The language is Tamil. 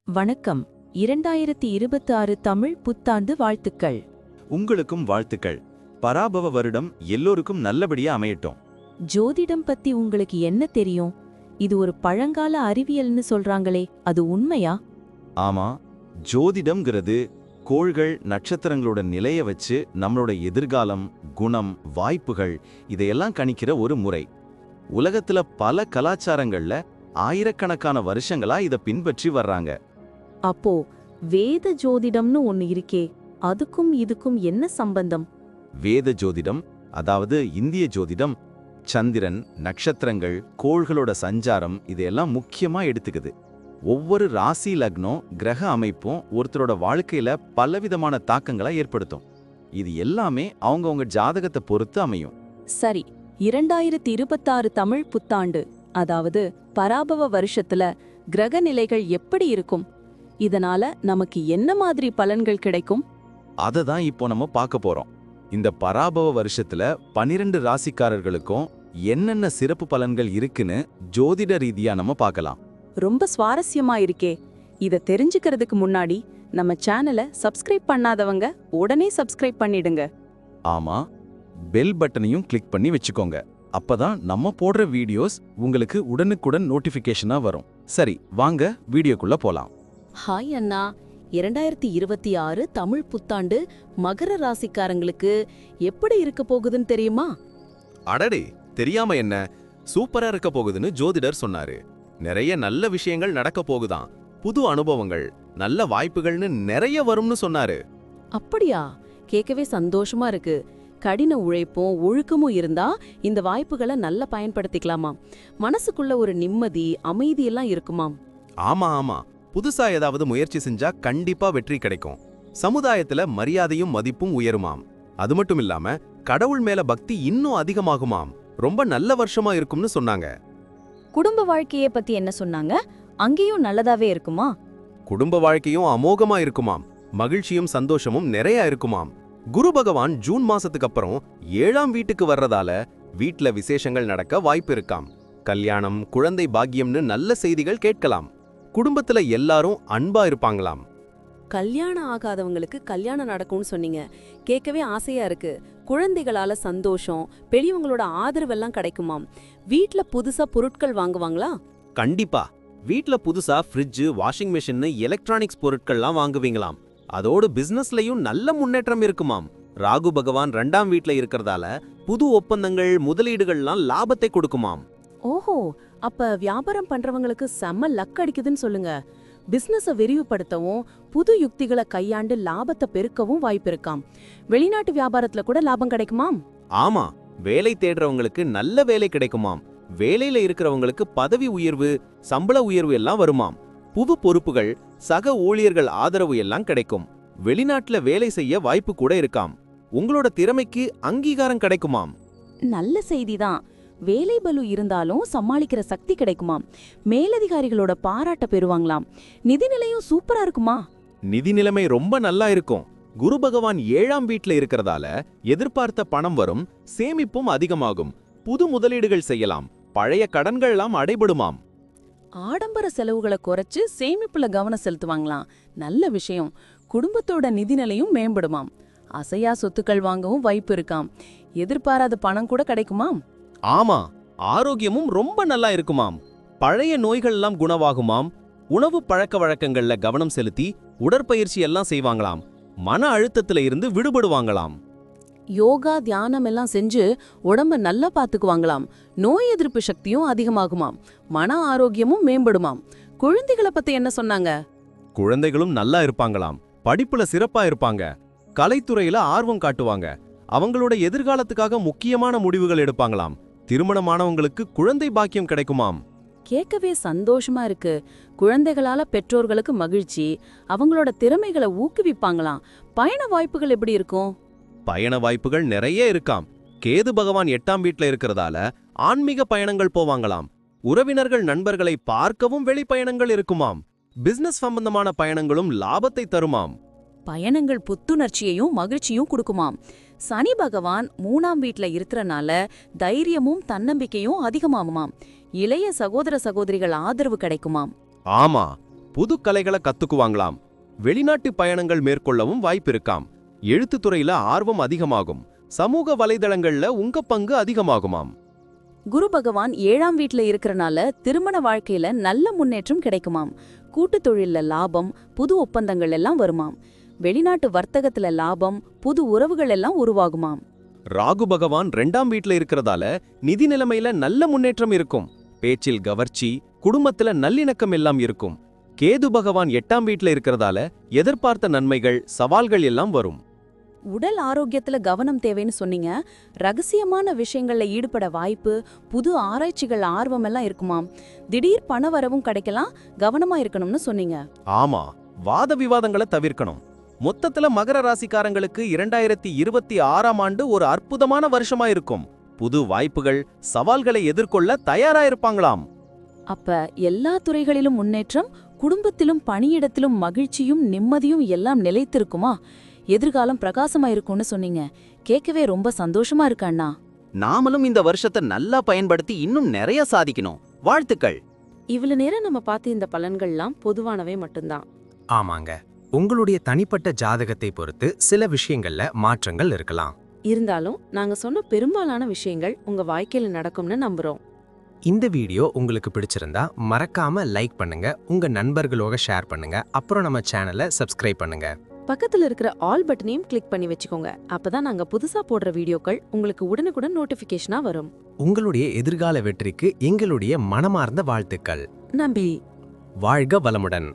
வணக்கம். 2026 தமிழ் புத்தாண்டு வாழ்த்துக்கள். உங்களுக்கும் வாழ்த்துக்கள். பராபவ வருடம் எல்லோருக்கும் நல்லபடியா அமையட்டும். ஜோதிடம் பத்தி உங்களுக்கு என்ன தெரியும்? இது ஒரு பழங்கால அறிவியல்னு சொல்றாங்களே, அது உண்மையா? ஆமா, ஜோதிடம்ங்கிறது கோள்கள் நட்சத்திரங்களோட நிலைய வச்சு நம்மளோட எதிர்காலம், குணம், வாய்ப்புகள் இதையெல்லாம் கணிக்கிற ஒரு முறை. உலகத்துல பல கலாச்சாரங்கள்ல ஆயிரக்கணக்கான வருஷங்களா இத பின்பற்றி வர்றாங்க. அப்போ வேத ஜோதிடம்னு ஒன்னு இருக்கே, அதுக்கும் இதுக்கும் என்ன சம்பந்தம்? வேத ஜோதிடம், அதாவது இந்திய ஜோதிடம், சந்திரன், நட்சத்திரங்கள், கோள்களோட சஞ்சாரம் இதையெல்லாம் முக்கியமா எடுத்துக்குது. ஒவ்வொரு ராசி லக்னம், கிரக அமைப்பும் ஒருத்தரோட வாழ்க்கையில பலவிதமான தாக்கங்களை ஏற்படுத்தும். இது எல்லாமே அவங்கவங்க ஜாதகத்தை பொறுத்து அமையும். சரி, 2026 தமிழ் புத்தாண்டு, அதாவது பராபவ வருஷத்துல கிரக நிலைகள் எப்படி இருக்கும்? இதனால நமக்கு என்ன மாதிரி பலன்கள் கிடைக்கும்? அதை தான் இப்போ நம்ம பார்க்க போறோம். இந்த பராபவ வருஷத்துல 12 ராசிக்காரர்களுக்கும் என்னென்ன சிறப்பு பலன்கள் இருக்குன்னு ஜோதிட ரீதியா நம்ம பார்க்கலாம். ரொம்ப சுவாரஸ்யமா இருக்கே. இத தெரிஞ்சுக்கிறதுக்கு முன்னாடி நம்ம சேனலை சப்ஸ்கிரைப் பண்ணாதவங்க உடனே சப்ஸ்கிரைப் பண்ணிடுங்க. ஆமா, பெல் பட்டனையும் கிளிக் பண்ணி வச்சுக்கோங்க. அப்பதான் நம்ம போடுற வீடியோஸ் உங்களுக்கு உடனுக்குடன் நோட்டிபிகேஷனா வரும். சரி, வாங்க வீடியோக்குள்ள போலாம். ஹாய் அண்ணா. 2026 தமிழ் புத்தாண்டு மகர ராசிக்காரங்களுக்கு எப்படி இருக்க போகுதுன்னு தெரியுமா? அடடே, தெரியாம என்ன, சூப்பரா இருக்க போகுதுன்னு ஜோதிடர் சொன்னாரு. நிறைய நல்ல விஷயங்கள் நடக்க போகுதாம். புது அனுபவங்கள், நல்ல வாய்ப்புகள்னு நிறைய வரும்னு சொன்னாரு. அப்படியா? கேட்கவே சந்தோஷமா இருக்கு. கடின உழைப்பும் ஒழுக்கமும் இருந்தா இந்த வாய்ப்புகளை நல்லா பயன்படுத்திக்கலாமா? மனசுக்குள்ள ஒரு நிம்மதி, அமைதியெல்லாம் இருக்குமாம். ஆமா ஆமா, புதுசா ஏதாவது முயற்சி செஞ்சா கண்டிப்பா வெற்றி கிடைக்கும். சமுதாயத்துல மரியாதையும் மதிப்பும் உயருமாம். அது மட்டும் இல்லாம கடவுள் மேல பக்தி இன்னும் அதிகமாகுமாம். ரொம்ப நல்ல வருஷமா இருக்கும்னு சொன்னாங்க. குடும்ப வாழ்க்கையை பத்தி என்ன சொன்னாங்க? அங்கேயும் நல்லதாவே இருக்குமா? குடும்ப வாழ்க்கையும் அமோகமா இருக்குமாம். மகிழ்ச்சியும் சந்தோஷமும் நிறைய இருக்குமாம். குரு பகவான் ஜூன் மாசத்துக்கு அப்புறம் 7ஆம் வீட்டுக்கு வர்றதால வீட்ல விசேஷங்கள் நடக்க வாய்ப்பு இருக்காம். கல்யாணம், குழந்தை பாக்கியம்னு நல்ல செய்திகள் கேட்கலாம். குடும்பத்துல எல்லாரும் அன்பா இருப்பாங்களாம். கல்யாணம் ஆகாதவங்களுக்கு கல்யாணம் நடக்கும்னு சொன்னீங்க. கேட்கவே ஆசையா இருக்கு. குழந்தைகளால சந்தோஷம், பெரியவங்களோட ஆதரவெல்லாம் கிடைக்குமாம். வீட்ல புதுசா பொருட்கள் வாங்குவாங்களா? கண்டிப்பா. வீட்ல புதுசா ஃப்ரிட்ஜ், வாஷிங் மெஷின், எலக்ட்ரானிக்ஸ் பொருட்கள்லாம் வாங்குவீங்களாம். அதோடு பிசினஸ்லயும் நல்ல முன்னேற்றம் இருக்குமாம். ராகு பகவான் 2ஆம் வீட்ல இருக்கிறதால புது ஒப்பந்தங்கள், முதலீடுகள்லாம் லாபத்தை கொடுக்குமாம். ஓஹோ, அப்ப வியாபாரம் பண்றவங்களுக்கு செம்ம லக் அடிக்குதுன்னு சொல்லுங்க. பிசினஸ விரிவுபடுத்தவும் புது யுக்திகளை கையாண்டு லாபத்தை பெருக்கவும் வாய்ப்பு இருக்காம். வெளிநாட்டு வியாபாரத்துல கூட லாபம் கிடைக்குமாம். ஆமா, வேலை தேடுறவங்களுக்கு நல்ல வேலை கிடைக்குமாம். வேலையில இருக்கிறவங்களுக்கு பதவி உயர்வு, சம்பள உயர்வு எல்லாம் வருமாம். புது பொறுப்புகள், சக ஊழியர்கள் ஆதரவு எல்லாம் கிடைக்கும். வெளிநாட்டுல வேலை செய்ய வாய்ப்பு கூட இருக்காம். உங்களோட திறமைக்கு அங்கீகாரம் கிடைக்குமாம். நல்ல செய்திதான். வேலை பலு இருந்தாலும் சமாளிக்கிற சக்தி கிடைக்குமாம். மேலதிகாரிகளோட பாராட்ட பெறுவாங்களாம். நிதிநிலையும் சூப்பரா இருக்குமா? நிதி நிலைமை ரொம்ப நல்லா இருக்கும். குரு பகவான் 7ஆம் வீட்ல இருக்கிறதால எதிர்பார்த்த பணம் வரும், சேமிப்பும் அதிகமாகும். புது முதலீடுகள் செய்யலாம். பழைய கடன்கள்லாம் அடைபடுமாம். ஆடம்பர செலவுகளை குறைச்சு சேமிப்புல கவனம் செலுத்துவாங்களாம். நல்ல விஷயம். குடும்பத்தோட நிதிநிலையும் மேம்படுமாம். அசையா சொத்துக்கள் வாங்கவும் வாய்ப்பு இருக்காம். எதிர்பாராத பணம் கூட கிடைக்குமாம். ஆமா, ஆரோக்கியமும் ரொம்ப நல்லா இருக்குமாம். பழைய நோய்கள்லாம் குணமாகுமாம். உணவு பழக்க வழக்கங்கள்ல கவனம் செலுத்தி உடற்பயிற்சி எல்லாம் செய்வாங்களாம். மன அழுத்தத்துல இருந்து விடுபடுவாங்களாம். யோகா, தியானம் எல்லாம் செஞ்சு உடம்ப நல்லா பாத்துக்குவாங்களாம். நோய் எதிர்ப்பு சக்தியும் அதிகமாகுமாம். மன ஆரோக்கியமும் மேம்படுமாம். குழந்தைகளை பத்தி என்ன சொன்னாங்க? குழந்தைகளும் நல்லா இருப்பாங்களாம். படிப்புல சிறப்பா இருப்பாங்க. கலைத்துறையில ஆர்வம் காட்டுவாங்க. அவங்களோட எதிர்காலத்துக்காக முக்கியமான முடிவுகள் எடுப்பாங்களாம். திருமணமானவங்களுக்கு குழந்தை பாக்கியம் கிடைக்குமாம். கேட்கவே சந்தோஷமா இருக்கு. குழந்தைகளால பெற்றோர்களுக்கு மகிழ்ச்சி. அவங்களோட திறமைகளை ஊக்குவிப்பாங்களாம். பயண வாய்ப்புகள் எப்படி இருக்கும்? பயண வாய்ப்புகள் நிறைய இருக்காம். கேது பகவான் 8ஆம் வீட்ல இருக்கிறதால ஆன்மீக பயணங்கள் போவாங்களாம். உறவினர்கள், நண்பர்களை பார்க்கவும் வெளிப்பயணங்கள் இருக்குமாம். பிசினஸ் சம்பந்தமான பயணங்களும் லாபத்தை தருமாம். பயணங்கள் புத்துணர்ச்சியையும் மகிழ்ச்சியும் கொடுக்குமாம். சனி பகவான் 3ஆம் வீட்ல இருக்கிறனால தைரியமும் தன்னம்பிக்கையும் அதிகமாகுமாம். இளைய சகோதர சகோதரிகள் ஆதரவு கிடைக்குமாம். ஆமா, புது கலைகளை கத்துக்குவாங்களாம். வெளிநாட்டு பயணங்கள் மேற்கொள்ளவும் வாய்ப்பிருக்காம். எழுத்துத்துறையில ஆர்வம் அதிகமாகும். சமூக வலைதளங்கள்ல உங்க பங்கு அதிகமாகுமாம். குரு பகவான் 7ஆம் வீட்ல இருக்கறனால திருமண வாழ்க்கையில நல்ல முன்னேற்றம் கிடைக்குமாம். கூட்டுத் தொழில்ல லாபம், புது ஒப்பந்தங்கள் எல்லாம் வருமாம். வெளிநாட்டு வர்த்தகத்துல லாபம், புது உறவுகள் எல்லாம் உருவாகுமாம். ராகு பகவான் 2ஆம் வீட்ல இருக்கிறதால நிதி நிலைமையில நல்ல முன்னேற்றம் இருக்கும். பேச்சில் கவர்ச்சி, குடும்பத்துல நல்லிணக்கம் எல்லாம் இருக்கும். கேது பகவான் 8ஆம் வீட்ல இருக்கிறதால எதிர்பார்த்த நன்மைகள், சவால்கள் எல்லாம் வரும். உடல் ஆரோக்கியத்துல கவனம் தேவைன்னு சொன்னீங்க. ரகசியமான விஷயங்கள்ல ஈடுபட வாய்ப்பு, புது ஆராய்ச்சிகள் ஆர்வமெல்லாம் இருக்குமாம். திடீர் பணவரவும் கிடைக்கலாம். கவனமா இருக்கணும்னு சொன்னீங்க. ஆமா, வாத விவாதங்களை தவிர்க்கணும். மொத்தத்துல மகர ராசிக்காரங்களுக்கு 2026ஆம் ஆண்டு ஒரு அற்புதமான வருஷமா இருக்கும். புது வாய்ப்புகள், சவால்களை எதிர்கொள்ள தயாரா இருப்பாங்களாம். அப்ப எல்லா துறைகளிலும் முன்னேற்றம், குடும்பத்திலும் பணியிடத்திலும் மகிழ்ச்சியும் நிம்மதியும் எல்லாம் நிலைத்திருக்குமா? எதிர்காலம் பிரகாசமா இருக்கும்னு சொன்னீங்க. கேட்கவே ரொம்ப சந்தோஷமா இருக்கு அண்ணா. நாமளும் இந்த வருஷத்தை நல்லா பயன்படுத்தி இன்னும் நிறைய சாதிக்கணும். வாழ்த்துக்கள். இவ்வளவு நேரம் நம்ம பார்த்த இந்த பலன்கள்லாம் பொதுவானவை மட்டும்தான். ஆமாங்க, உங்களுடைய தனிப்பட்ட ஜாதகத்தை பொறுத்து சில விஷயங்கள்ல மாற்றங்கள் இருக்கலாம். இருந்தாலும் நாங்க சொன்ன பெரும்பாலான விஷயங்கள் உங்க வாழ்க்கையில நடக்கும்னு நம்புறோம். இந்த வீடியோ உங்களுக்கு பிடிச்சிருந்தா மறக்காம லைக் பண்ணுங்க, உங்க நண்பர்களோட ஷேர் பண்ணுங்க, அப்புறம் நம்ம சேனலை சப்ஸ்கிரைப் பண்ணுங்க. பக்கத்துல இருக்கிற ஆல் பட்டனையும் கிளிக் பண்ணி வச்சுக்கோங்க. அப்பதான் நாங்க புதுசா போடுற வீடியோக்கள் உங்களுக்கு உடனுக்குடன் நோட்டிபிகேஷனா வரும். உங்களுடைய எதிர்கால வெற்றிக்கு எங்களுடைய மனமார்ந்த வாழ்த்துக்கள். நம்பி வாழ்க வளமுடன்.